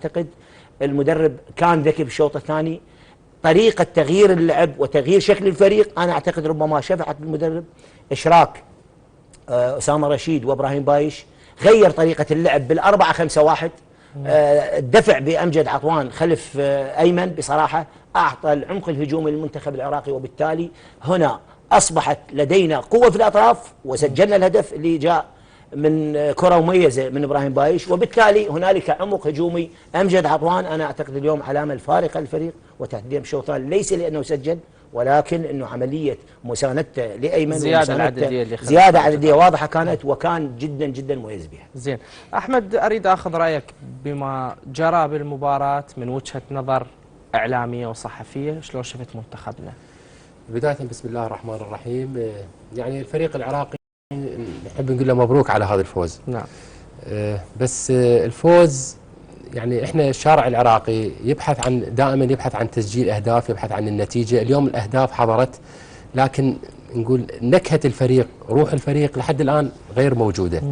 أعتقد المدرب كان ذكي بالشوط الثاني. طريقة تغيير اللعب وتغيير شكل الفريق أنا أعتقد ربما شفعت بالمدرب. إشراك أسامة رشيد وإبراهيم بايش غير طريقة اللعب بال4-5-1. الدفع بأمجد عطوان خلف أيمن بصراحة أعطى العمق الهجومي للمنتخب العراقي، وبالتالي هنا أصبحت لدينا قوة في الأطراف، وسجلنا الهدف اللي جاء من كرة مميزة من إبراهيم بايش، وبالتالي هنالك عمق هجومي. أمجد عطوان أنا أعتقد اليوم علامة الفارقة للفريق وتقديم شوط ثاني، ليس لأنه سجل ولكن أنه عملية مساندته لأيمن زيادة عددية واضحة كانت، وكان جدا جدا مميز بها. زين أحمد، أريد أخذ رأيك بما جرى بالمباراة من وجهة نظر إعلامية وصحفية، شلون شفت منتخبنا؟ بداية بسم الله الرحمن الرحيم. يعني الفريق العراقي نحب نقول له مبروك على هذا الفوز. نعم. بس الفوز يعني احنا الشارع العراقي دائما يبحث عن تسجيل اهداف، يبحث عن النتيجة. اليوم الاهداف حضرت، لكن نقول نكهة الفريق، روح الفريق لحد الآن غير موجودة.